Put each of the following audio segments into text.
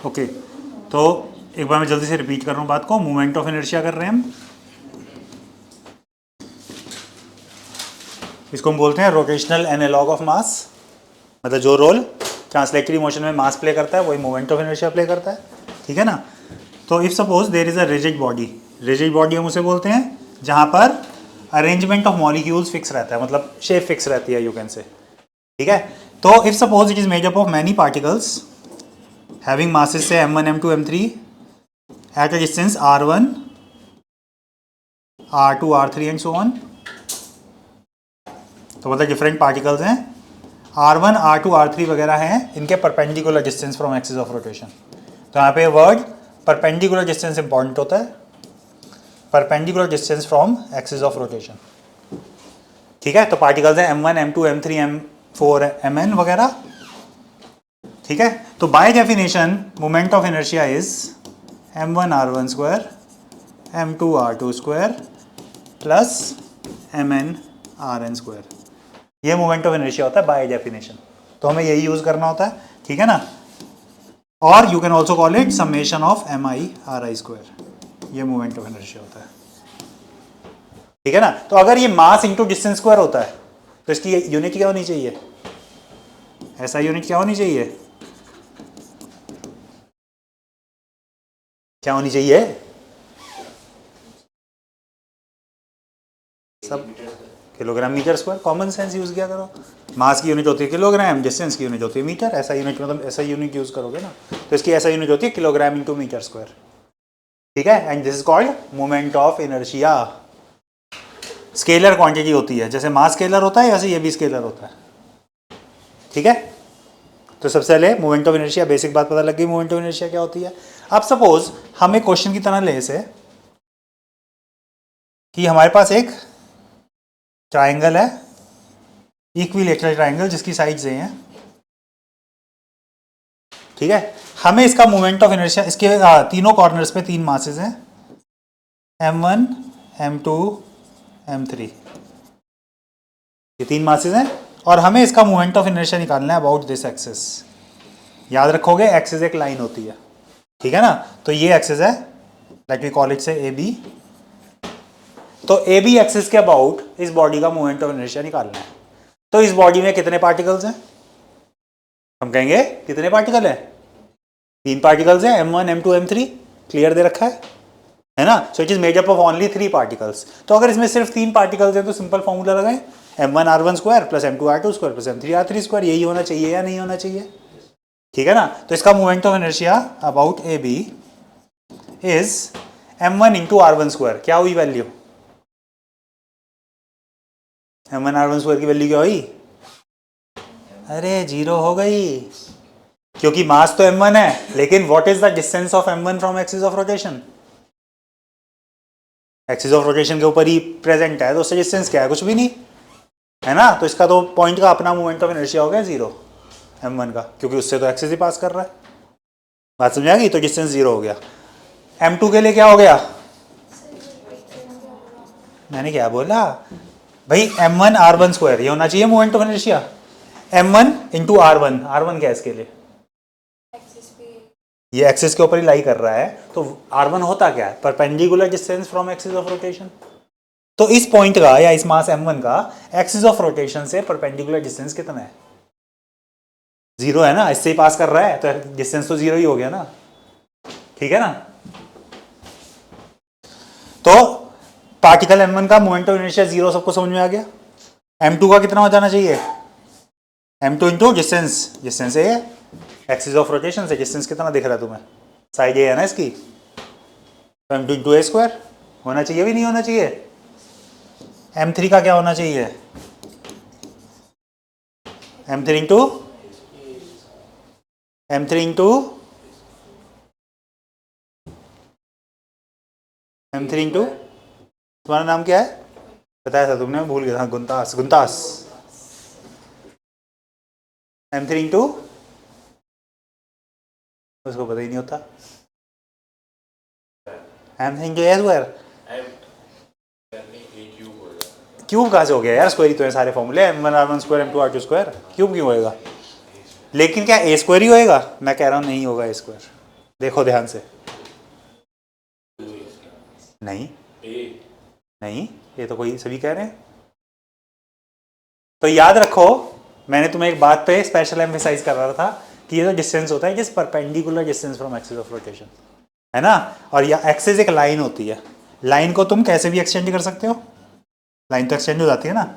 Okay, तो एक बार मैं जल्दी से रिपीट कर रहा हूँ बात को। मोमेंट ऑफ इनर्शिया कर रहे हैं हम, इसको हम बोलते हैं रोटेशनल एनालॉग ऑफ मास। मतलब जो रोल ट्रांसलेटरी मोशन में मास प्ले करता है वही मोमेंट ऑफ इनर्शिया प्ले करता है, ठीक है ना। तो if suppose there is a rigid body, rigid body हम उसे बोलते हैं जहाँ पर अरेंजमेंट ऑफ मॉलिक्यूल्स फिक्स रहता है, मतलब शेप फिक्स रहती है, यू कैन से, ठीक है। तो if suppose it is made up of many particles having masses से m1 m2 m3 at a distance r1 r2 r3 and so on. तो मतलब डिफरेंट पार्टिकल्स हैं, r1 r2 r3 वगैरह हैं, इनके perpendicular distance from axis of rotation. तो यहाँ पे वर्ड परपेंडिकुलर डिस्टेंस इंपॉर्टेंट होता है, perpendicular distance from axis of rotation, ठीक है। तो पार्टिकल्स हैं m1 m2 m3 m4 mn वगैरह, ठीक है। तो by definition moment of inertia is m1 r1 square m2 r2 square plus mn rn square, ये मोमेंट ऑफ इनर्शिया होता है बाय डेफिनेशन। तो हमें यही यूज करना होता है, ठीक है ना। और you can also call it summation of mi ri square, ये मोमेंट ऑफ इनर्शिया होता है, ठीक है ना। तो अगर ये मास इंटू डिस्टेंस स्क्वायर होता है तो इसकी यूनिट क्या होनी चाहिए, ऐसा यूनिट क्या होनी चाहिए, क्या होनी चाहिए, सब kilogram metre square. Common sense use किया करो, मास की यूनिट होती है किलोग्राम, डिस्टेंस की यूनिट होती है मीटर, ऐसा यूनिट मतलब ऐसा यूनिट यूज करोगे ना, तो इसकी ऐसा यूनिट होती है किलोग्राम इंटू मीटर स्क्वायर, ठीक है। And this is called moment of inertia. Scalar quantity होती है, जैसे मास स्केलर होता है वैसे ये भी स्केलर होता है, ठीक है। तो सबसे पहले मोमेंट ऑफ इनर्शिया, बेसिक बात पता लग गई मोमेंट ऑफ इनर्शिया क्या होती है। अब सपोज हम एक क्वेश्चन की तरह ले इसे कि हमारे पास एक ट्राइंगल है, इक्विलेटरल ट्राइंगल जिसकी साइड्स हैं, ठीक है। हमें इसका मोमेंट ऑफ इनर्शिया, इसके तीनों कॉर्नर्स पे तीन मासेस हैं m1 m2 m3, ये तीन मासेस हैं और हमें इसका मोमेंट ऑफ इनर्शिया निकालना है अबाउट दिस एक्सिस। याद रखोगे एक्सिस एक लाइन होती है, ठीक है ना। तो ये एक्सिस है, लेट मी कॉल इट से ए बी। तो ए बी एक्सिस के अबाउट इस बॉडी का मोमेंट ऑफ इनर्शिया निकालना है। तो इस बॉडी में कितने पार्टिकल्स हैं, हम कहेंगे कितने पार्टिकल हैं, तीन पार्टिकल्स हैं m1 m2 m3, क्लियर दे रखा है ना। So it is made up of only 3 particles. तो अगर इसमें सिर्फ 3 पार्टिकल्स हैं तो सिंपल फॉर्मूला लगाएं, m1 r1 square plus m2 r2 square plus m3 r3 square, यही होना चाहिए या नहीं होना चाहिए, ठीक है ना। तो इसका moment of inertia about A B is m1 into r1 square, क्या हुई वैल्यू, m1 r1 स्क्वायर की वैल्यू क्या हुई, अरे 0 हो गई, क्योंकि मास तो m1 है, लेकिन what is the distance of m1 from axis of rotation, axis of rotation के ऊपर ही प्रेजेंट है, तो उससे डिस्टेंस क्या है, कुछ भी नहीं है ना। तो इसका तो पॉइंट का अपना मोमेंट ऑफ इनर्शिया हो गया 0 m1 का, क्योंकि उससे तो एक्सिस ही पास कर रहा है, बात समझ आ गई। तो डिस्टेंस 0 हो गया। m2 के लिए क्या हो गया, मैंने क्या बोला भाई, m1 r1 स्क्वायर, ये होना चाहिए moment of inertia, m1 into r1, r1 क्या है इसके लिए, ये एक्सिस के ऊपर ही लाई कर रहा है, तो r1 होता क्या है, perpendicular distance from axis of rotation. तो इस पॉइंट का या इस मास m1 का एक्सिस ऑफ रोटेशन से परपेंडिकुलर डिस्टेंस कितना है, 0 है ना, इससे ही पास कर रहा है, तो डिस्टेंस तो 0 ही हो गया ना, ठीक है ना। तो पार्टिकल m1 का मोमेंट ऑफ इनर्शिया 0, सबको समझ में आ गया। m2 का कितना हो जाना चाहिए, m2 इंटू डिस्टेंस, डिस्टेंस ए है, एक्सिस ऑफ रोटेशन से डिस्टेंस कितना दिख रहा है तुम्हें, साइड ए है ना इसकी, तो m2 इंटू ए स्क्वायर होना चाहिए, भी नहीं होना चाहिए। m3 का क्या होना चाहिए, m3 into m3 into m3 into, तुम्हारा नाम क्या है, बताया था तुमने, भूल गया था, गुंतास, गुंतास। m3 इंटू, उसको पता ही नहीं होता, m3 इंटू ए स्क्वायर, क्यूब कहाँ से हो गया यार, स्क्वायर ही तो है सारे फॉर्मूले, m1 r1 square m2 r2 square, cube क्यों होएगा, लेकिन क्या ए स्क्वायर ही होएगा, मैं कह रहा हूँ नहीं होगा ए स्क्वायर, देखो ध्यान से। नहीं नहीं, ये तो कोई सभी कह रहे हैं। तो याद रखो, मैंने तुम्हें एक बात पे स्पेशल एम्फेसाइज कर रहा था कि ये जो डिस्टेंस होता है जिस perpendicular distance from axis of rotation, है ना। और या एक्सिस एक लाइन होती है, लाइन को तुम कैसे भी एक्सटेंड कर सकते हो, लाइन तो एक्सटेंड हो जाती है ना।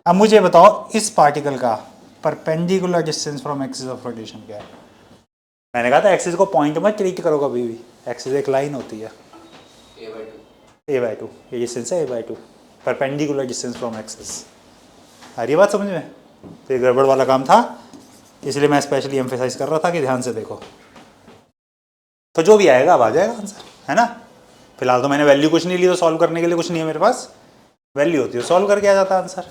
अब मुझे बताओ इस पार्टिकल का perpendicular distance from axis of rotation क्या है। मैंने कहा था एक्सिस को पॉइंट मत ट्रीट करो कभी भी, एक्सिस एक लाइन होती है, a/2 ये डिस्टेंस है a/2, perpendicular distance from axis. आ रही है बात समझ में। तो ये गड़बड़ वाला काम था, इसलिए मैं स्पेशली एम्फेसाइज कर रहा था कि ध्यान से देखो। तो जो भी आएगा अब आ जाएगा आंसर, है ना। फिलहाल तो मैंने वैल्यू कुछ नहीं ली, तो सॉल्व करने के लिए कुछ नहीं है मेरे पास, वैल्यू होती है सॉल्व करके आ जाता आंसर।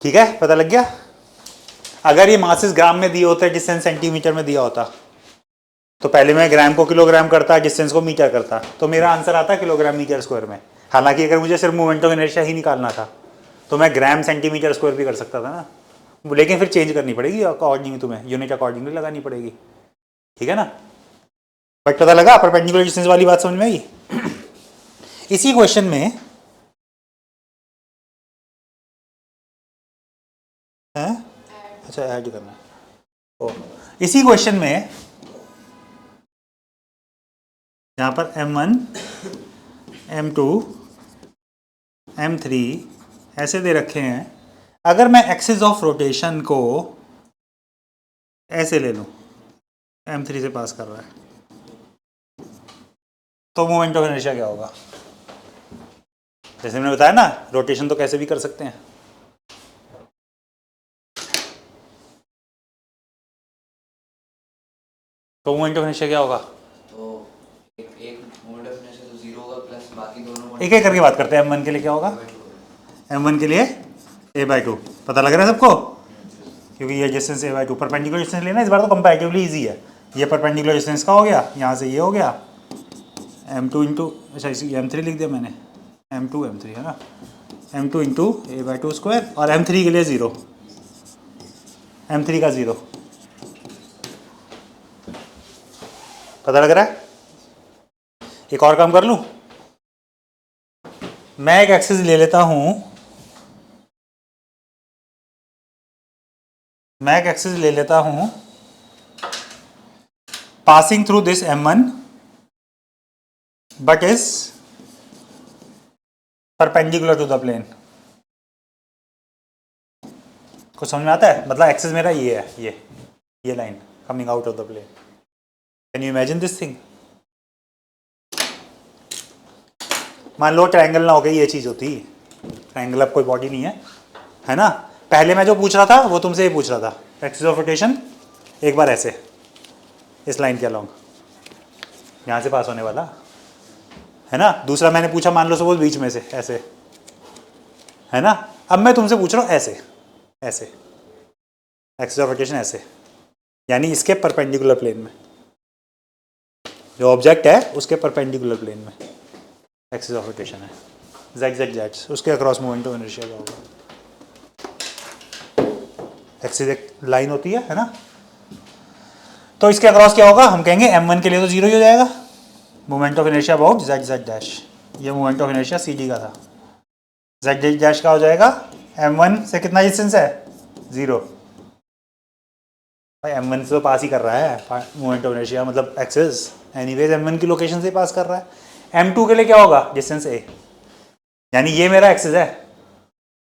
ठीक है, पता लग गया। अगर ये मासेस ग्राम में दिए होते, डिस्टेंस सेंटीमीटर में दिया होता, तो पहले मैं ग्राम को किलोग्राम करता, डिस्टेंस को मीटर करता, तो मेरा आंसर आता किलोग्राम मीटर स्क्वायर में। हालांकि अगर मुझे सिर्फ मोमेंट ऑफ इनर्शिया ही निकालना था तो मैं ग्राम सेंटीमीटर स्क्वायर भी कर सकता था ना, लेकिन फिर चेंज करनी पड़ेगी अकॉर्डिंग, तुम्हें यूनिट अकॉर्डिंगली लगानी पड़ेगी, ठीक है ना। बट पता लगा परपेंडिकुलर डिस्टेंस वाली बात समझ में आई। इसी क्वेश्चन में है, अच्छा ऐड करना है। ओ, इसी क्वेश्चन में यहाँ पर m1 m2 m3 ऐसे दे रखे हैं। अगर मैं एक्सिस ऑफ रोटेशन को ऐसे ले लूँ, m3 से पास कर रहा है, तो मोमेंट ऑफ इनर्शिया क्या होगा। जैसे मैंने बताया ना, रोटेशन तो कैसे भी कर सकते हैं। तो मोमेंट ऑफ इनर्शिया क्या होगा। तो एक मोमेंट ऑफ इनर्शिया तो जीरो होगा, प्लस बाकी दोनों एक एक करके बात करते हैं। m1 के लिए क्या होगा, m1 के लिए a/2, पता लग रहा है सबको, क्योंकि ये डिस्टेंस a/2 परपेंडिकुलर डिस्टेंस लेना इस बार तो कंपैरेटिवली इजी है। ये परपेंडिकुलर डिस्टेंस का हो गया, यहाँ से ये हो गया m2 इंटू, अच्छा इसी m3 लिख दिया मैंने, m2 m3 है ना, m2 इंटू a/2 स्क्वायर, और m3 के लिए 0, m3 का 0, पता लग रहा है। एक और काम कर लूँ, मैं एक एक्सिस ले लेता हूँ, मैं एक एक्सिस ले लेता हूँ passing through this m1 but is perpendicular to the plane। कुछ समझ में आता है, मतलब एक्सिस मेरा ये है, ये line coming out of the plane. Can you imagine this thing. मान लो ट्रायंगल ना हो गई, ये चीज होती, ट्रायंगल अब कोई बॉडी नहीं है ना। पहले मैं जो पूछ रहा था वो तुमसे ये पूछ रहा था, एक्सिस ऑफ रोटेशन एक बार ऐसे इस लाइन के अलोंग यहाँ से पास होने वाला है ना। दूसरा मैंने पूछा, मान लो सपोज बीच में से ऐसे, है ना। अब मैं तुमसे पूछ रहा हूँ ऐसे, ऐसे एक्सिस ऑफ रोटेशन ऐसे, यानी इसके परपेंडिकुलर प्लेन में, जो ऑब्जेक्ट है उसके परपेंडिकुलर प्लेन में एक्सिस ऑफ रोटेशन है, जेड जेड जेड, उसके अक्रॉस मोमेंट ऑफ इनर्शिया का होगा। एक्सिस एक लाइन होती है ना। तो इसके अक्रॉस क्या होगा, हम कहेंगे m1 के लिए तो 0 ही हो जाएगा, moment of inertia about Z Z dash, ये moment of inertia C D का था, जेड जेड डैश का हो जाएगा m1 से कितना डिस्टेंस है 0, भाई m1 से तो पास ही कर रहा है मोमेंट ऑफ इनर्शिया, मतलब एक्सिस एनीवेज m1 की लोकेशन से ही पास कर रहा है। m2 के लिए क्या होगा, डिस्टेंस a, यानी ये मेरा एक्सिस है,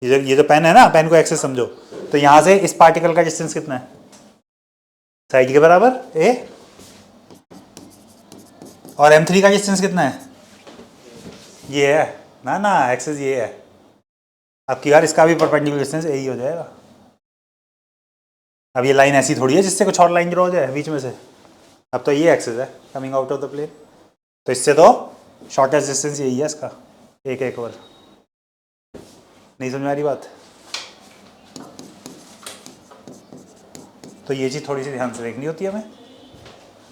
ये जो पेन है ना, पेन को एक्सिस समझो, तो यहाँ से इस पार्टिकल का डिस्टेंस कितना है, साइड के बराबर a, और m3 का डिस्टेंस कितना है, ये है ना, एक्सिस ये है। अब की बार इसका भी परपेंडिकुलर डिस्टेंस a ही हो जाएगा। अब ये लाइन ऐसी थोड़ी है जिससे कुछ और लाइन ड्रॉ हो जाए बीच में से, अब तो ये एक्सिस है coming out of the plane, तो इससे तो शॉर्टेस्ट डिस्टेंस यही है इसका, एक इक्वल। नहीं समझ में आ रही बात। तो ये चीज़ थोड़ी सी ध्यान से देखनी होती है हमें।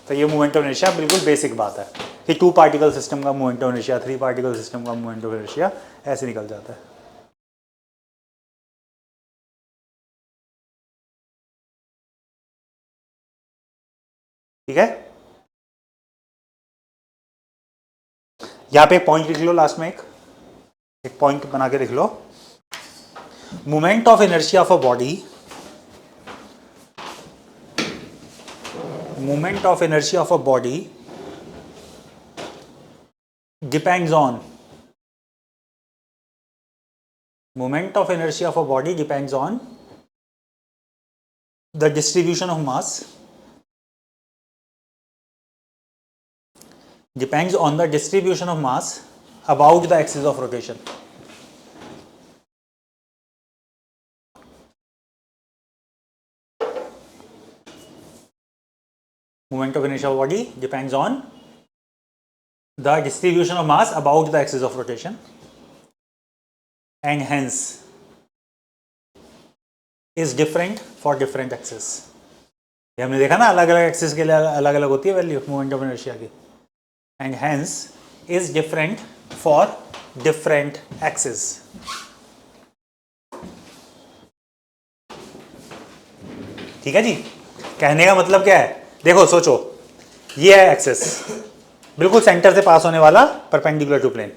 तो ये मोमेंट ऑफ इनर्शिया बिल्कुल बेसिक बात है कि 2 पार्टिकल सिस्टम का moment of inertia, 3 particle system का मोमेंट ऑफ इनर्शिया ऐसे निकल जाता है। ठीक है, यहां पे एक पॉइंट लिख लो, लास्ट में एक पॉइंट बना के लिख लो, moment of inertia of a body, moment of inertia of a body depends on, moment of inertia of a body depends on the distribution of mass, depends on the distribution of mass about the axis of rotation. Moment of inertia of a body depends on the distribution of mass about the axis of rotation, and hence is different for different axes. ये हमने देखा ना, अलग अलग axis के लिए अलग अलग होती है वैल्यू मोमेंट ऑफ इनर्शिया की, and hence is different for different axis. ठीक है जी, कहने का मतलब क्या है, देखो सोचो, ये है एक्सिस, बिल्कुल सेंटर से पास होने वाला परपेंडिकुलर टू प्लेन,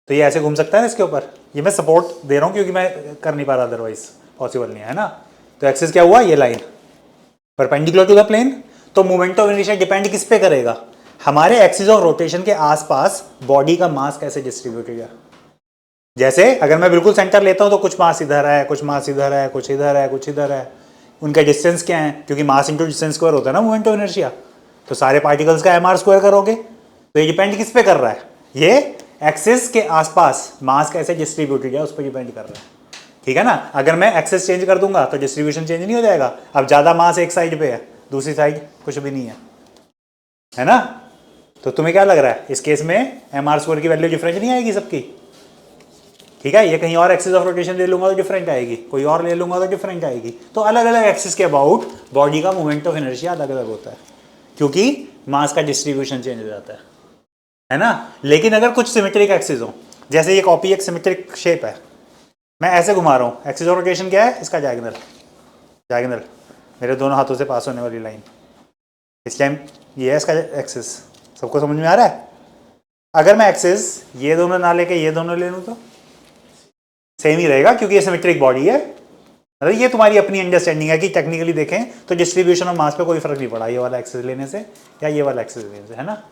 तो ये ऐसे घूम सकता है ना इसके ऊपर, ये मैं सपोर्ट दे रहा हूँ क्योंकि मैं कर नहीं पा रहा, अदरवाइज पॉसिबल नहीं है ना. तो एक्सिस क्या हुआ, ये line perpendicular to the plane, तो मोमेंट ऑफ इनर्शिया डिपेंड किस पे करेगा, हमारे एक्सिस ऑफ रोटेशन के आसपास बॉडी का मास कैसे डिस्ट्रीब्यूटेड है. जैसे अगर मैं बिल्कुल सेंटर लेता हूं तो कुछ मास इधर है, कुछ मास इधर है, कुछ इधर है, कुछ इधर है, उनका डिस्टेंस क्या है, क्योंकि मास इंटू डिस्टेंस स्क्वायर होता है ना मोमेंट ऑफ इनर्शिया, तो सारे पार्टिकल्स का एम आर स्क्वायर करोगे, तो ये डिपेंड किस पे कर रहा है, ये एक्सिस के आसपास मास कैसे डिस्ट्रीब्यूटेड है उस पर डिपेंड कर रहा है. ठीक है ना, अगर मैं एक्सिस चेंज कर दूंगा तो डिस्ट्रीब्यूशन चेंज नहीं हो जाएगा, अब ज़्यादा मास एक साइड पे है, दूसरी साइड कुछ भी नहीं है ना. तो तुम्हें क्या लग रहा है, इस केस में एम आर स्क्वायर की वैल्यू डिफरेंट नहीं आएगी सबकी. ठीक है, ये कहीं और एक्सिस ऑफ रोटेशन ले लूंगा तो डिफरेंट आएगी, कोई और ले लूंगा तो डिफरेंट आएगी. तो अलग अलग एक्सिस के अबाउट बॉडी का मोमेंट ऑफ इनर्शिया अलग अलग होता है, क्योंकि मास का डिस्ट्रीब्यूशन चेंज हो जाता है ना. लेकिन अगर कुछ सिमेट्रिक एक्सिस हो, जैसे ये कॉपी एक सिमेट्रिक शेप है, मैं ऐसे घुमा रहा हूँ, एक्सिस ऑफ रोटेशन क्या है, इसका डायगोनल, डायगोनल मेरे दोनों हाथों से पास होने वाली लाइन, इस टाइम ये है इसका एक्सिस. सबको समझ में आ रहा है. अगर मैं एक्सिस ये दोनों ना लेके ये दोनों ले लूँ तो सेम ही रहेगा, क्योंकि ये सिमेट्रिक बॉडी है. मतलब ये तुम्हारी अपनी अंडरस्टैंडिंग है कि टेक्निकली देखें तो डिस्ट्रीब्यूशन ऑफ मास पे कोई फर्क नहीं पड़ा ये वाला एक्सिस लेने से या ये वाला एक्सिस लेने से, है ना.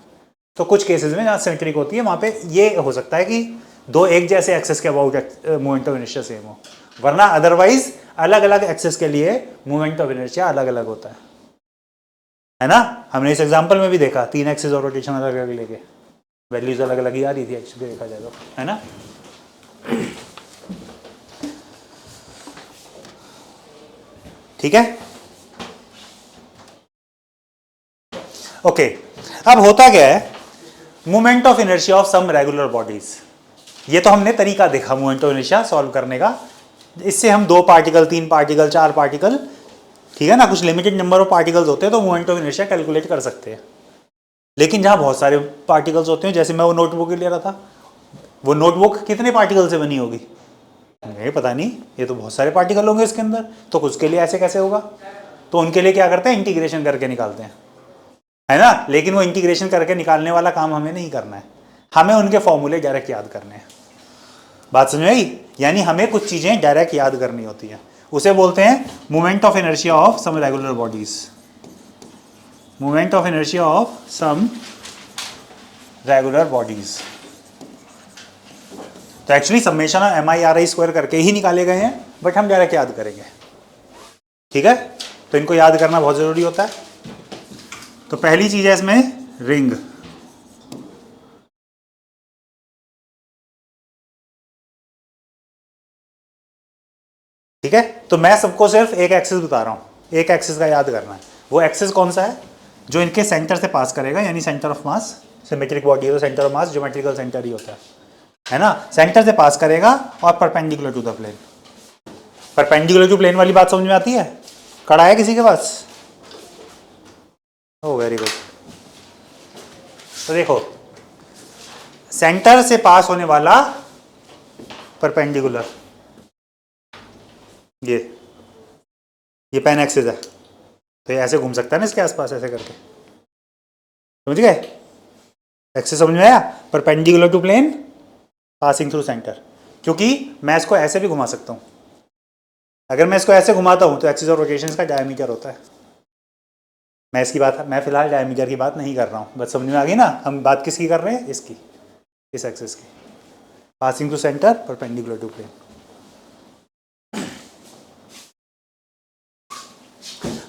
तो कुछ केसेस में जहाँ सिमेट्रिक होती है वहाँ पे ये हो सकता है कि दो एक जैसे एक्सिस के about moment of inertia same हो, वरना अदरवाइज अलग अलग एक्सिस के लिए मोमेंट ऑफ इनर्शिया अलग अलग होता है ना. हमने इस एग्जांपल में भी देखा, 3 एक्सिस और रोटेशन अलग अलग लेके वैल्यूज अलग अलग ही आ रही थी एक्चुअली देखा जाए तो, है ना. ठीक है, ओके. अब होता क्या है, moment of inertia of some regular bodies, ये तो हमने तरीका देखा मोमेंट ऑफ इनर्शिया सॉल्व करने का. इससे हम 2 पार्टिकल, 3 पार्टिकल, 4 पार्टिकल, ठीक है ना, कुछ लिमिटेड नंबर ऑफ पार्टिकल्स होते हैं तो मोमेंट ऑफ इनर्शिया कैलकुलेट कर सकते हैं. लेकिन जहां बहुत सारे पार्टिकल्स होते हैं, जैसे मैं वो नोटबुक ले रहा था, वो नोटबुक कितने पार्टिकल से बनी होगी, नहीं पता नहीं, ये तो बहुत सारे पार्टिकल होंगे इसके अंदर, तो कुछ के लिए ऐसे कैसे होगा, तो उनके लिए क्या करते हैं, इंटीग्रेशन करके निकालते हैं, है ना. लेकिन वो इंटीग्रेशन करके निकालने वाला काम हमें नहीं करना है, हमें उनके फॉर्मूले डायरेक्ट याद करने हैं. बात समझ में आई, यानी हमें कुछ चीजें डायरेक्ट याद करनी होती हैं, उसे बोलते हैं moment of inertia of some regular bodies, moment of inertia of some regular bodies. तो actually summation of M I R I square करके ही निकाले गए हैं, बट हम डायरेक्ट याद करेंगे. ठीक है, तो इनको याद करना बहुत जरूरी होता है. तो पहली चीज है इसमें रिंग, ठीक है. तो मैं सबको सिर्फ एक एक्सिस बता रहा हूं, एक एक्सिस का याद करना है. वो एक्सिस कौन सा है, जो इनके सेंटर से पास करेगा, यानी centre of mass. Symmetric body है तो centre of mass geometrical centre ही होता है ना. सेंटर से पास करेगा और perpendicular to the plane. Perpendicular to plane वाली बात समझ में आती है, कड़ा है किसी के पास, ओ वेरी गुड. तो देखो, सेंटर से पास होने वाला परपेंडिकुलर, ये पेन एक्सिस है, तो ये ऐसे घूम सकता है ना इसके आसपास ऐसे करके, समझ गए? एक्सिस समझ में आया? Perpendicular to plane passing through centre, क्योंकि मैं इसको ऐसे भी घुमा सकता हूँ। अगर मैं इसको ऐसे घुमाता हूँ तो एक्सिस ऑफ रोटेशन का डायमीटर होता है। मैं फिलहाल डायमीटर की बात नहीं कर रहा हूँ, बस समझ में आ गई ना? हम बात किसकी कर रहे हैं? इसकी, इस एक्सिस की, passing to centre perpendicular to plane.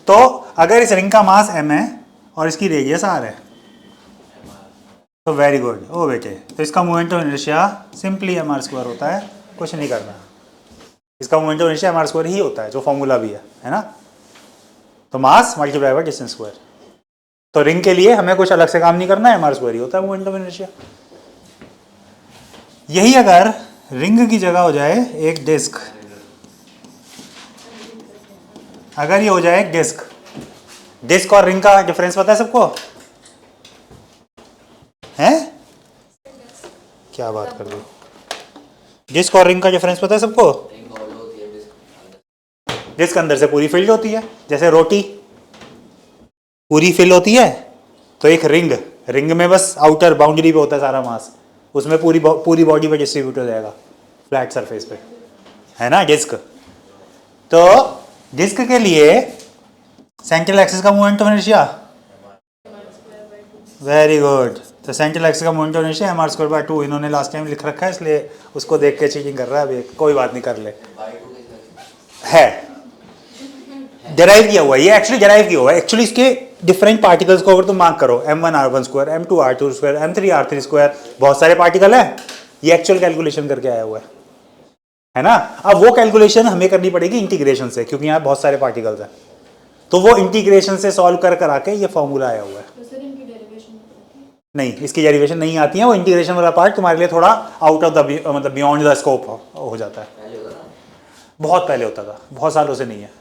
तो अगर इस रिंग का मास m है और इसकी रेडियस r है तो वेरी गुड। ओ बेटे, तो इसका moment of inertia simply mr² होता है, कुछ नहीं करना। इसका मोमेंट ऑफ इनर्शिया mr² ही होता है, जो फॉर्मूला भी है ना? तो मास मल्टीप्लाई बाय डिस्टेंस स्क्वायर। तो रिंग के लिए हमें कुछ अलग से काम नहीं करना है, mr² ही होता है मोमेंट ऑफ इनर्शिया। यही अगर रिंग की जगह हो जाए एक डिस्क, अगर ये हो जाए एक डिस्क, डिस्क और रिंग का डिफरेंस पता है सबको? हैं? क्या बात कर रहे हो? डिस्क और रिंग का डिफरेंस पता है सबको? रिंग hollow होती है, डिस्क अंदर। डिस्क अंदर से पूरी फिल्ड होती है, जैसे रोटी पूरी फिल होती है, तो एक रिंग में बस आउटर बाउंड्री पे होता है सारा मास, उसमें पूरी बॉडी पे डिस्ट्रीब्यूट हो जाएगा फ्लैट सरफेस पे, है ना डिस्क? तो डिस्क के लिए सेंट्रल एक्सिस का moment of inertia, very good. तो सेंट्रल एक्सिस का मोमेंट ऑफ इनर्शिया mr²/2। इन्होंने लास्ट टाइम लिख रखा है, इसलिए उसको देख के चीटिंग कर रहा है अभी, कोई बात नहीं, कर ले। बाई 2 कैसे? है डेराइव किया हुआ है, ये एक्चुअली डेराइव किया हुआ है। एक्चुअली इसके डिफरेंट पार्टिकल्स को अगर तुम मार्क करो, m1r1², m2r2², m3r3², बहुत सारे पार्टिकल है, ये एक्चुअल कैलकुलेशन करके आया हुआ है ना? अब वो कैलकुलेशन हमें करनी पड़ेगी इंटीग्रेशन से, क्योंकि यहाँ बहुत सारे पार्टिकल्स हैं, तो वो इंटीग्रेशन से सॉल्व कर आके ये फॉर्मूला आया हुआ है। नहीं, इसकी डेरिवेशन नहीं आती है, वो इंटीग्रेशन वाला पार्ट तुम्हारे लिए थोड़ा आउट ऑफ द मतलब बियॉन्ड द स्कोप हो जाता है। पहले होता था, बहुत पहले होता था, बहुत सालों से नहीं है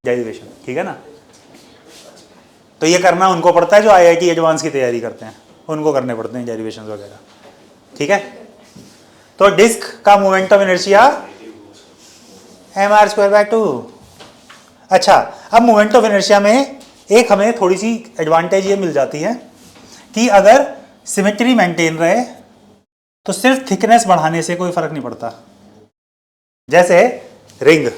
डेरिवेशन, ठीक है ना? तो ये करना उनको पड़ता है जो IIT एडवांस की तैयारी करते हैं, उनको करने पड़ते हैं डेरिवेशन वगैरह, ठीक है? तो डिस्क का मोमेंट ऑफ इनर्शिया mr²/2। अच्छा, अब मोमेंट ऑफ इनर्शिया में एक हमें थोड़ी सी एडवांटेज ये मिल जाती है कि अगर सिमेट्री मेंटेन रहे तो सिर्फ थिकनेस बढ़ाने से कोई फर्क नहीं पड़ता। जैसे रिंग,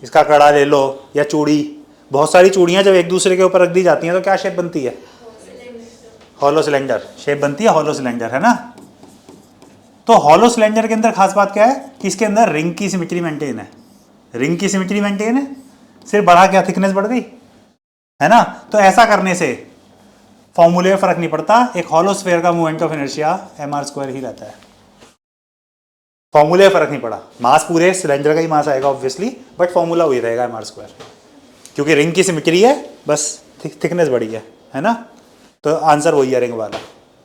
इसका कड़ा ले लो या चूड़ी, बहुत सारी चूड़ियां जब एक दूसरे के ऊपर रख दी जाती हैं तो क्या शेप बनती है? हॉलो सिलेंडर शेप बनती है, हॉलो सिलेंडर, है ना? तो हॉलो सिलेंडर के अंदर खास बात क्या है कि इसके अंदर रिंग की सिमेट्री मेंटेन है। रिंग की सिमेट्री मेंटेन है, सिर्फ बढ़ा क्या, थिकनेस बढ़ गई, है ना? तो ऐसा करने से फॉर्मूले में फर्क नहीं पड़ता, एक हॉलो स्फीयर का मोमेंट ऑफ इनर्शिया mr² ही रहता है। फॉर्मूले में फर्क नहीं पड़ा, मास पूरे सिलेंडर का ही मास आएगा ऑब्वियसली, बट फॉर्मूला वही रहेगा mr², क्योंकि रिंग की सिमेट्री है, बस थिकनेस बढ़ी है ना? तो आंसर वही है रिंग वाला,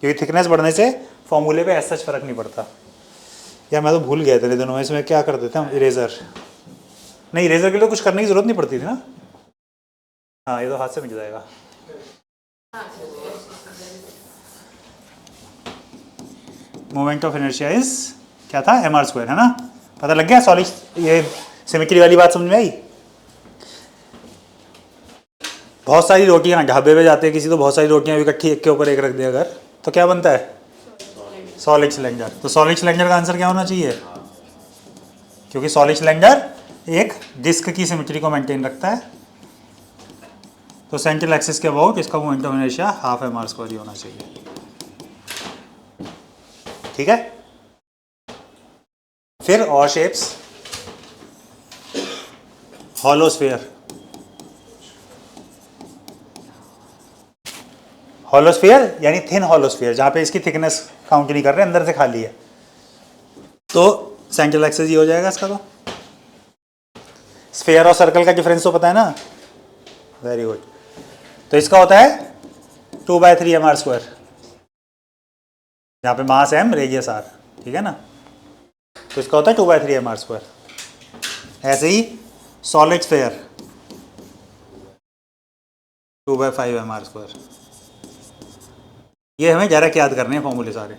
क्योंकि थिकनेस बढ़ने से फॉर्मूले पे ऐसा फर्क नहीं पड़ता। या मैं तो भूल गया तेरे दिनों में, इसमें क्या कर देते हम, इरेजर नहीं, इरेजर के लिए कुछ करने की जरूरत नहीं पड़ती थी ना? हाँ, ये तो हाथ से मिट जाएगा। मोमेंट ऑफ इनर्शिया इज क्या था? mr², है ना? पता लग गया? सॉलिड, ये सिमेट्री वाली बात समझ में आई? बहुत सारी रोटियां ढाबे पे जाते हैं किसी, तो बहुत सारी रोटियां इकट्ठी एक के ऊपर एक रख दे अगर, तो क्या बनता है? Solid cylinder. तो सॉलिड सिलेंडर का आंसर क्या होना चाहिए? क्योंकि सॉलिड सिलेंडर एक डिस्क की सिमेट्री को मेंटेन रखता है, तो सेंट्रल एक्सिस के अबाउट इसका moment of inertia half mr² ही होना चाहिए, ठीक है? फिर और shapes, hollow sphere, hollow sphere यानी थिन हॉलो स्फीयर, जहां पे इसकी थिकनेस काउंट नहीं कर रहे, अंदर से खाली है, तो सेंट्रल एक्सिस ही हो जाएगा इसका। तो स्फीयर और सर्कल का डिफरेंस तो पता है ना? Very good. तो इसका होता है 2/3 mr², जहां पे मास m, रेडियस r, ठीक है ना? तो इसका होता है 2/3 mr²। ऐसे ही सॉलिड स्फीयर 2/5 mr²। ये हमें डायरेक्ट याद करने हैं फॉर्मूले सारे।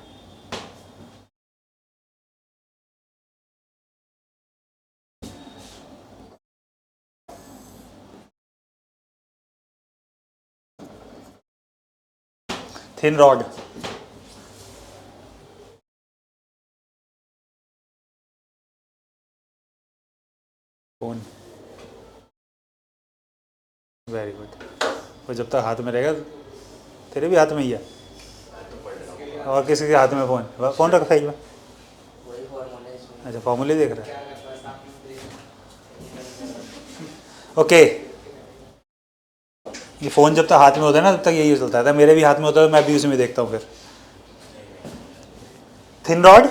Thin rod, phone, very good. और जब तक हाथ में रहेगा, तेरे भी हाथ में ही है और किसी के हाथ में फ़ोन, फ़ोन रख साइड में। वही फॉर्मूला है इसमें। अच्छा फॉर्मूले देख रहा है, ओके। ये फ़ोन जब तक हाथ में होता है ना तब तक यही चलता है, मेरे भी हाथ में होता है, मैं भी उसी में देखता हूँ। फिर थिन रॉड,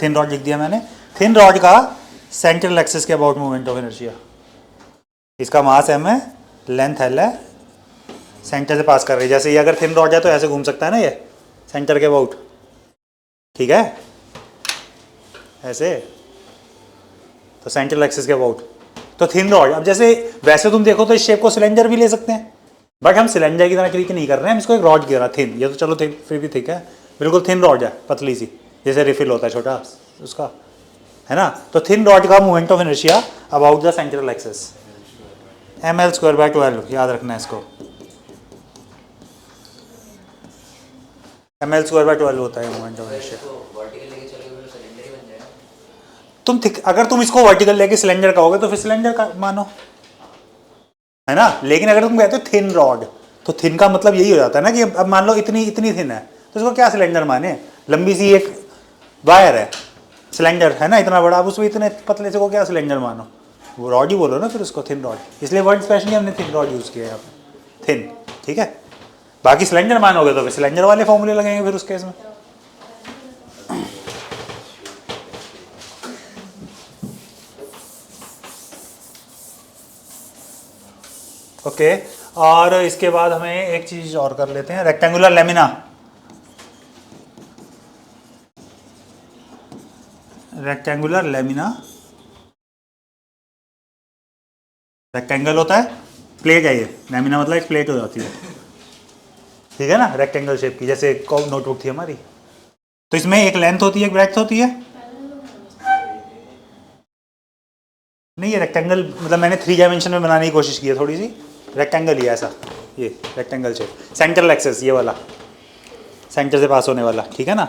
थिन रॉड लिख दिया मैंने। थिन रॉड का सेंट्रल एक्सिस के अबाउट मोमेंट ऑफ इनर्शिया, इसका मास m है, लेंथ l है, सेंटर से पास कर रही है। जैसे ये अगर थिन रॉड है तो ऐसे घूम सकता है ना ये सेंटर के अबाउट, ठीक है, ऐसे, तो सेंट्रल एक्सिस के अबाउट। तो थिन रॉड, अब जैसे वैसे तुम देखो तो इस शेप को सिलेंडर भी ले सकते हैं, बट हम सिलेंडर की तरह ट्रीट नहीं कर रहे हैं, हम इसको एक रॉड की तरह थिन, ये तो चलो थिन फिर भी ठीक है, बिल्कुल थिन रॉड है, पतली सी, जैसे रिफिल होता है छोटा उसका, है ना। तो थिन रॉड का moment of inertia about the central axis ml²/12, याद रखना है इसको, ml²/12 होता है मोमेंट ऑफ इनर्शिया। वर्टिकल लेके चलोगे तो सिलेंडर ही बन जाएगा। अगर तुम इसको वर्टिकल लेके सिलेंडर कहोगे तो फिर सिलेंडर का मानो, है ना। लेकिन अगर तुम कहते हो थिन रॉड, तो थिन का मतलब यही हो जाता है ना कि अब मान लो इतनी इतनी थिन है, तो इसको क्या सिलेंडर माने, लंबी सी एक वायर है, सिलेंडर है ना इतना बड़ा, अब उसमें इतने पतले से को क्या सिलेंडर मानो, वो रॉड ही बोलो ना फिर उसको, थिन रॉड, इसलिए वर्ड स्पेशली हमने थिन रॉड यूज़ किया है यहाँ पे, थिन, ठीक है। बाकी सिलेंडर मानोगे तो फिर सिलेंडर वाले फॉर्मूले लगेंगे फिर उस केस में। ओके और इसके बाद हमें एक चीज और कर लेते हैं, rectangular lamina. Rectangular lamina, rectangle होता है, प्लेट है ये, लेमिना मतलब एक प्लेट हो जाती है, ठीक है ना, रेक्टेंगल शेप की, जैसे नोटबुक थी हमारी। तो इसमें एक लेंथ होती है, एक ब्रेड्थ होती है, नहीं ये रेक्टेंगल मतलब मैंने 3 डायमेंशन में बनाने की कोशिश की है थोड़ी सी, रेक्टेंगल ही है ऐसा, ये रेक्टेंगल शेप, सेंट्रल एक्सिस ये वाला, सेंटर से पास होने वाला, ठीक है ना।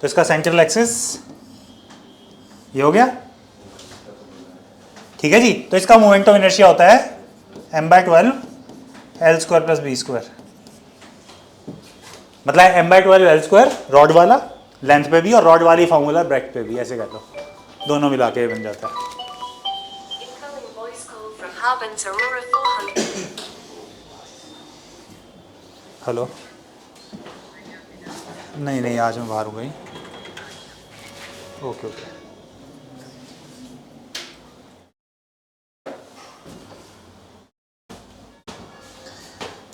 तो इसका सेंट्रल एक्सिस ये हो गया, ठीक है जी। तो इसका मोमेंट ऑफ इनर्शिया होता है m/12 l² + b², मतलब m/12 l² रॉड वाला लेंथ पे भी और रॉड वाली फॉर्मूला ब्रेड्थ पे भी, ऐसे कर लो, दोनों मिला के बन जाता है। हेलो, नहीं आज मैं बाहर हूँ कहीं, ओके ओके।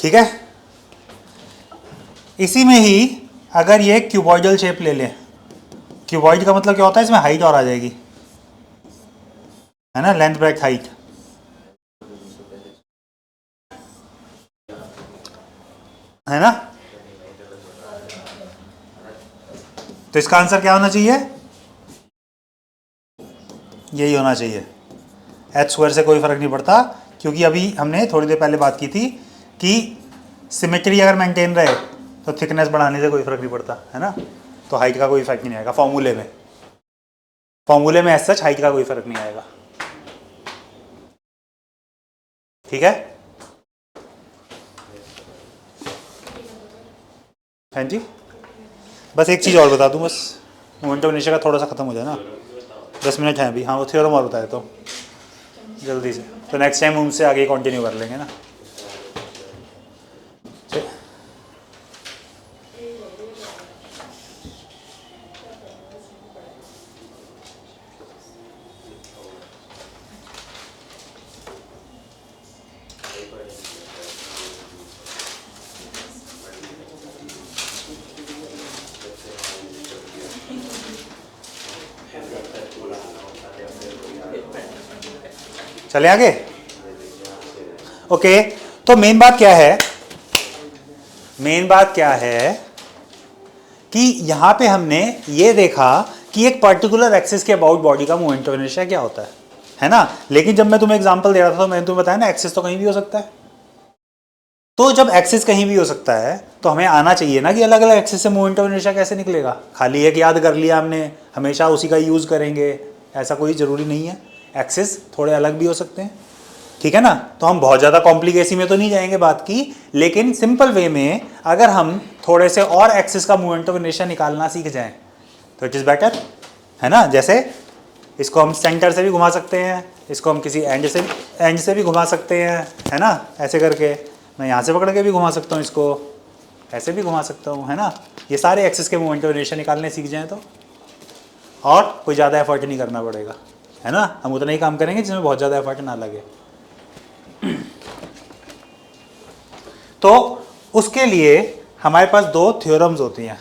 ठीक है, इसी में ही अगर ये क्यूबॉइडल शेप ले लें, क्यूबॉइड का मतलब क्या होता है, इसमें हाइट और आ जाएगी, है ना, लेंथ ब्रेड्थ हाइट, है ना। तो इसका आंसर क्या होना चाहिए, यही होना चाहिए, h² से कोई फर्क नहीं पड़ता, क्योंकि अभी हमने थोड़ी देर पहले बात की थी कि सिमेट्री अगर मेंटेन रहे तो थिकनेस बढ़ाने से कोई फर्क नहीं पड़ता, है ना। तो हाइट का कोई इफेक्ट नहीं आएगा फॉर्मूले में एज सच हाइट का कोई फर्क नहीं आएगा, ठीक है। हाँ जी, बस एक चीज़ और बता दूं, बस मोमेंट ऑफ इनर्शिया का थोड़ा सा ख़त्म हो जाए ना, 10 मिनट हैं अभी, हाँ वो थ्योरम और बता देता हूँ जल्दी से, तो नेक्स्ट टाइम उनसे आगे कंटिन्यू कर लेंगे ना। चले आगे, ओके। तो मेन बात क्या है, कि यहां पे हमने ये देखा कि एक पर्टिकुलर एक्सिस के अबाउट बॉडी का मोमेंट ऑफ इनर्शिया क्या होता है ना। लेकिन जब मैं तुम्हें एग्जांपल दे रहा था तो मैंने तुम्हें बताया ना, एक्सिस तो कहीं भी हो सकता है, तो जब एक्सिस कहीं भी हो सकता है तो हमें आना चाहिए ना कि अलग अलग एक्सिस से मोमेंट ऑफ इनर्शिया कैसे निकलेगा। खाली एक याद कर लिया हमने, हमेशा उसी का यूज़ करेंगे, ऐसा कोई ज़रूरी नहीं है। एक्सिस थोड़े अलग भी हो सकते हैं, ठीक है ना। तो हम बहुत ज़्यादा कॉम्प्लिकेसी में तो नहीं जाएंगे बात की, लेकिन सिंपल वे में अगर हम थोड़े से और एक्सिस का मोमेंट ऑफ इनर्शिया निकालना सीख जाएं तो इट इज़ बेटर, है ना। जैसे इसको हम सेंटर से भी घुमा सकते हैं, इसको हम किसी एंड से भी घुमा सकते हैं, है ना। ऐसे करके मैं यहाँ से पकड़ के भी घुमा सकता हूँ, इसको ऐसे भी घुमा सकता हूँ, है ना। ये सारे एक्सिस के मोमेंट ऑफ इनर्शिया निकालने सीख जाएं तो, और कोई ज़्यादा एफर्ट नहीं करना पड़ेगा, है ना। हम उतना ही काम करेंगे जिसमें बहुत ज़्यादा एफर्ट ना लगे। तो उसके लिए हमारे पास दो थ्योरम्स होती हैं,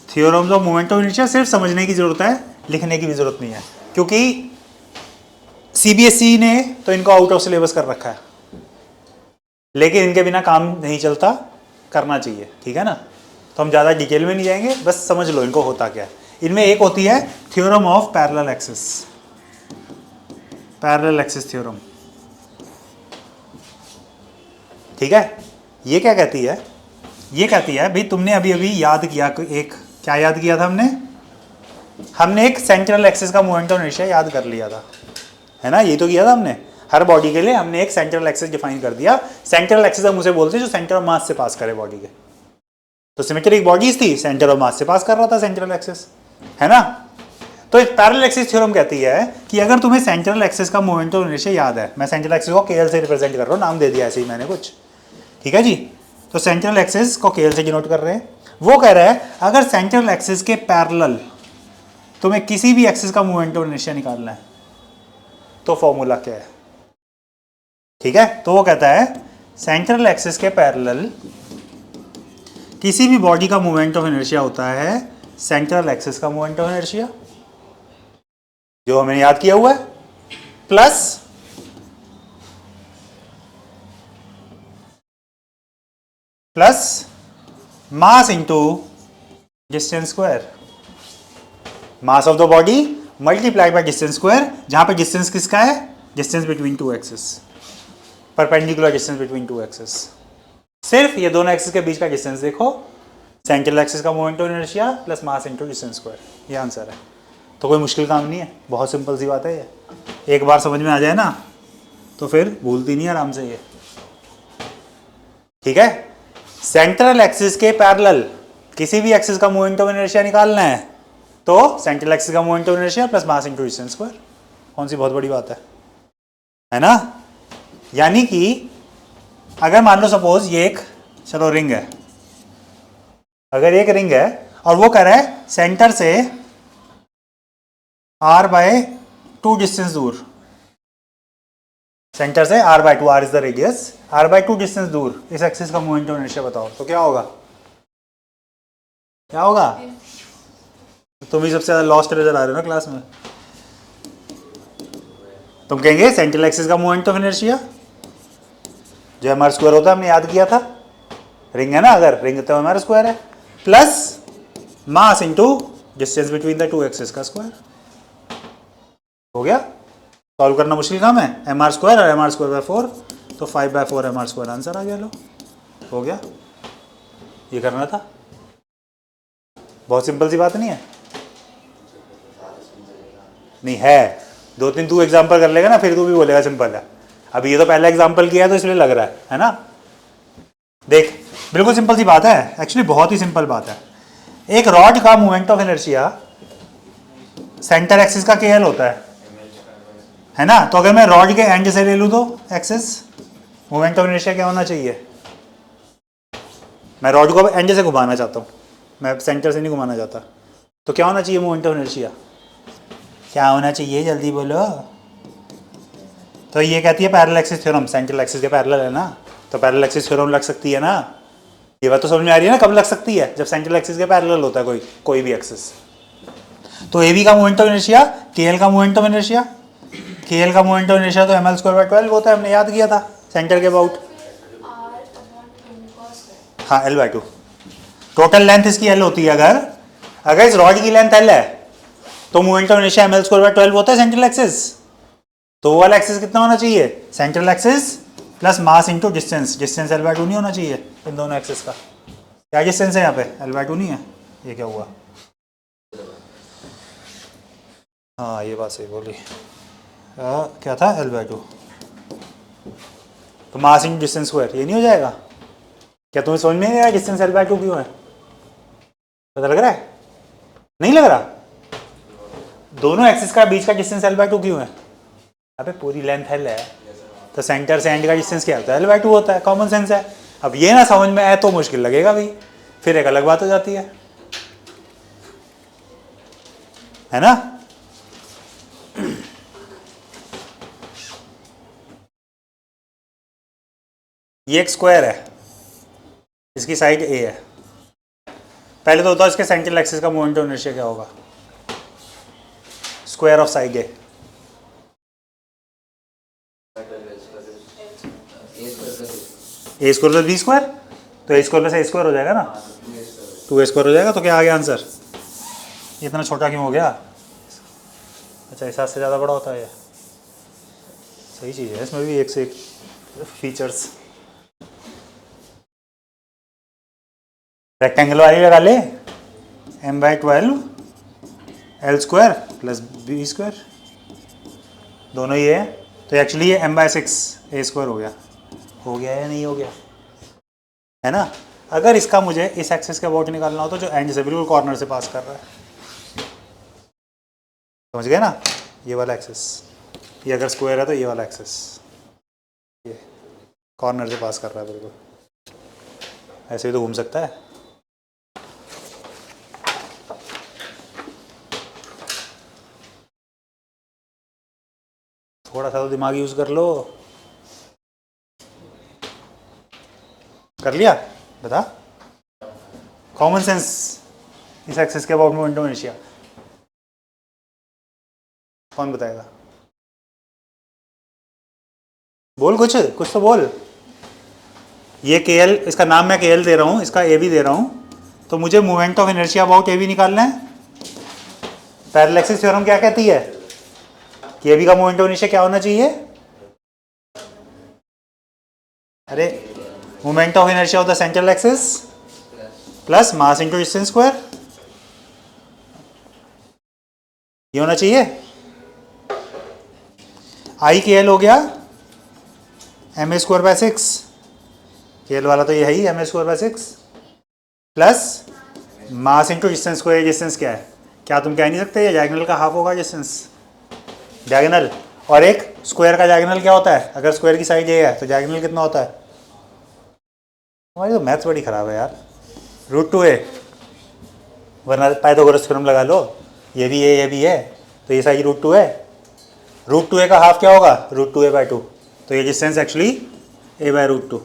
theorems of moment of inertia. सिर्फ समझने की जरूरत है, लिखने की भी जरूरत नहीं है, क्योंकि सीबीएसई ने तो इनको आउट ऑफ सिलेबस कर रखा है, लेकिन इनके बिना काम नहीं चलता, करना चाहिए, ठीक है ना। तो हम ज़्यादा डिटेल में नहीं जाएंगे, बस समझ लो इनको होता क्या है। इनमें एक होती है theorem of parallel axis, parallel axis theorem, ठीक है। ये क्या कहती है, ये कहती है भाई तुमने अभी अभी याद किया, एक क्या याद किया था हमने एक सेंट्रल एक्सिस का मोमेंट ऑफ इनर्शिया याद कर लिया था, है ना। ये तो किया था हमने, हर बॉडी के लिए हमने एक सेंट्रल एक्सिस डिफाइन कर दिया। सेंट्रल एक्सिस हम उसे बोलते हैं जो सेंटर ऑफ मास से पास करे बॉडी के। तो सिमेट्रिक बॉडीज थी, सेंटर ऑफ मास से पास कर रहा था सेंट्रल एक्सिस, है ना। तो एक पैरेलल एक्सिस थ्योरम कहती है कि अगर तुम्हें सेंट्रल एक्सिस का मोमेंट ऑफ इनर्शिया याद है, मैं सेंट्रल एक्सिस को केएल से रिप्रेजेंट कर रहा हूँ, नाम दे दिया ऐसे ही मैंने कुछ, ठीक है जी। तो सेंट्रल एक्सिस को केएल से डिनोट कर रहे हैं। वो कह रहा है अगर सेंट्रल एक्सिस के पैरेलल तुम्हें किसी भी एक्सिस का मोमेंट ऑफ इनर्शिया निकालना है तो फॉर्मूला क्या है, ठीक है। तो वो कहता है सेंट्रल एक्सिस के पैरेलल किसी भी बॉडी का मोमेंट ऑफ इनर्शिया होता है सेंट्रल एक्सिस का मोमेंट ऑफ इनर्शिया, जो हमने याद किया हुआ है, plus mass into distance square, mass of the body multiplied by distance square, जहां पे डिस्टेंस किसका है, distance between two axis, perpendicular distance between two axis. सिर्फ ये दोनों एक्सिस के बीच का डिस्टेंस देखो, सेंट्रल एक्सिस का moment of inertia plus mass into distance square, ये आंसर है। तो कोई मुश्किल काम नहीं है, बहुत सिंपल सी बात है ये। एक बार समझ में आ जाए ना तो फिर भूलती नहीं आराम से ये, ठीक है। सेंट्रल एक्सिस के पैरेलल किसी भी एक्सिस का मोमेंट ऑफ इनर्शिया निकालना है तो सेंट्रल एक्सिस का moment of inertia plus mass into distance square. कौन सी बहुत बड़ी बात है ना। यानी कि अगर मान लो सपोज ये एक चलो रिंग है, अगर एक रिंग है और वो कह रहा है सेंटर से r/2 डिस्टेंस दूर, सेंटर से r/2, r is the radius, r/2 distance दूर इस एक्सिस का मोमेंट ऑफ इनर्शिया बताओ तो क्या होगा, क्या होगा। तुम ही सबसे ज्यादा लॉस्ट नजर आ रहे हो ना क्लास में। तुम कहेंगे सेंट्रल एक्सिस का मोमेंट ऑफ इनर्शिया जो mr स्क्वायर होता है, हमने याद किया था, रिंग है ना, अगर रिंग तो mr स्क्वायर है, plus mass into distance between the two axis का स्क्वायर। हो गया, सॉल्व करना मुश्किल काम है। mr स्क्वायर और mr स्क्वायर बाय 4, तो 5/4 mr स्क्वायर आंसर आ गया। लो हो गया, ये करना था, बहुत सिंपल सी बात नहीं है। नहीं है, 2-3 तू एग्जाम्पल कर लेगा ना फिर तू भी बोलेगा सिंपल है। अभी ये तो पहला एग्जाम्पल किया है तो इसलिए लग रहा है ना। देख बिल्कुल सिंपल सी बात है, एक्चुअली बहुत ही सिंपल बात है। एक रॉड का moment of inertia centre axis का केएल होता है ना। तो अगर मैं रॉड के एंड से ले लूँ तो एक्सिस मोमेंट ऑफ इनर्शिया क्या होना चाहिए, मैं रॉड को एंड से घुमाना चाहता हूँ, मैं सेंटर से नहीं घुमाना चाहता, तो क्या होना चाहिए मोमेंट ऑफ इनर्शिया, क्या होना चाहिए जल्दी बोलो। तो ये कहती है parallel axis theorem, central axis के पैरेलल है ना, तो पैरेलल एक्सिस थ्योरम लग सकती है ना। ये बात तो समझ में आ रही है ना, कब लग सकती है, जब सेंट्रल एक्सिस के पैरेलल होता है कोई भी एक्सिस। तो ए बी का मोमेंट ऑफ इनर्शिया, के एल का मोमेंट ऑफ इनर्शिया, के एल का मोमेंट ऑफ इनर्शिया तो ml/12 होता है, हमने याद किया था सेंटर के अबाउट, हाँ l/2। टोटल लेंथ इसकी एल होती है, अगर इस रॉड की लेंथ एल है तो मोमेंट ऑफ इनर्शिया ml/12 होता है सेंट्रल एक्सिस, तो वो वाला एक्सिस कितना होना चाहिए, central axis plus mass into distance, distance L/2 नहीं होना चाहिए इन दोनों एक्सिस का। क्या डिस्टेंस है यहाँ पे, L/2 नहीं है, ये क्या हुआ, हाँ ये बात सही बोली, क्या था L/2, तो मास इंटू डिस्टेंस स्क्वायर, ये नहीं हो जाएगा। क्या तुम्हें समझ में नहीं आया डिस्टेंस L/2 क्यों है, पता लग रहा है, नहीं लग रहा, दोनों एक्सिस का बीच का डिस्टेंस L/2 क्यों है, अबे पूरी लेंथ L है, तो सेंटर से एंड का डिस्टेंस क्या होता है, L/2 होता है, कॉमन सेंस है। अब ये ना समझ में आए तो मुश्किल लगेगा भाई, फिर एक अलग बात हो जाती है ना। ये एक स्क्वायर है, इसकी साइड A है, पहले तो बताओ इसके सेंट्रल एक्सिस का मोमेंट ऑफ इनर्शिया क्या होगा, square of side A, A square plus B square, तो A square plus A square हो जाएगा ना, 2A स्क्वायर हो जाएगा, तो क्या आ गया आंसर, ये इतना छोटा क्यों हो गया, अच्छा इस हाथ से ज़्यादा बड़ा होता है ये, सही चीज़ है, इसमें भी एक से एक फीचर्स। रेक्टेंगल वाली लगा ले, m/12 L square plus B square, दोनों ये है, तो एक्चुअली ये m/6 A स्क्वायर हो गया या नहीं हो गया, है ना। अगर इसका मुझे इस एक्सिस के अबाउट निकालना हो तो जो एंड से बिल्कुल कॉर्नर से पास कर रहा है, समझ गए ना, ये वाला एक्सिस, ये अगर स्क्वायर है तो ये वाला एक्सिस, ये कॉर्नर से पास कर रहा है बिल्कुल, ऐसे ही तो घूम सकता है। थोड़ा सा तो दिमाग यूज कर लो, कर लिया, बता, कॉमन सेंस, इस एक्सिस के अबाउट मोमेंट ऑफ इनर्शिया कौन बताएगा, बोल कुछ तो बोल, ये KL, इसका नाम मैं KL दे रहा हूँ, इसका A भी दे रहा हूँ, तो मुझे moment of inertia about A भी निकालना है। पैरेलल एक्सिस थ्योरम क्या कहती है कि A B का मोमेंट ऑफ इनर्शिया क्या होना चाहिए, अरे moment of inertia of the central axis plus mass into distance square, ये होना चाहिए। IKL हो गया ma स्क्वायर बाय 6, KL वाला तो ये है ही ma square by 6 plus mass into distance square, distance क्या है, क्या तुम कह नहीं सकते ये डायगोनल का हाफ होगा डिस्टेंस, डायगोनल, और एक स्क्वायर का डायगोनल क्या होता है, अगर स्क्वायर की साइड ये है तो डायगोनल कितना होता है, हमारी तो मैथ्स बड़ी ख़राब है यार, √2a, वरना पाइथागोरस थ्योरम लगा लो, ये भी है ये भी है, तो ये साइड √2 है, √2a का हाफ क्या होगा, √2a/2, तो ये डिस्टेंस एक्चुअली a/√2,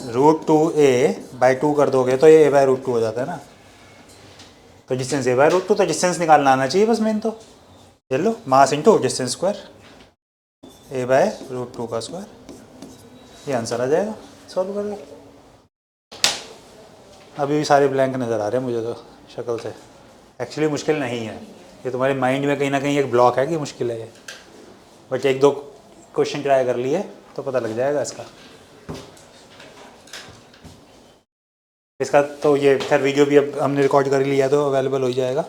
√2a/2 कर दोगे तो ये a/√2 हो जाता है ना, तो डिस्टेंस a/√2, तो डिस्टेंस निकालना आना चाहिए बस मेन, तो चल लो mass into distance square, a/√2 का स्क्वायर, ये आंसर आ जाएगा, सॉल्व कर लो। अभी भी सारे ब्लैंक नज़र आ रहे हैं मुझे तो शक्ल से, एक्चुअली मुश्किल नहीं है, ये तुम्हारे माइंड में कहीं ना कहीं एक ब्लॉक है कि मुश्किल है ये, बट एक दो क्वेश्चन ट्राई कर लिए तो पता लग जाएगा इसका तो ये खैर वीडियो भी अब हमने रिकॉर्ड कर लिया तो अवेलेबल हो जाएगा।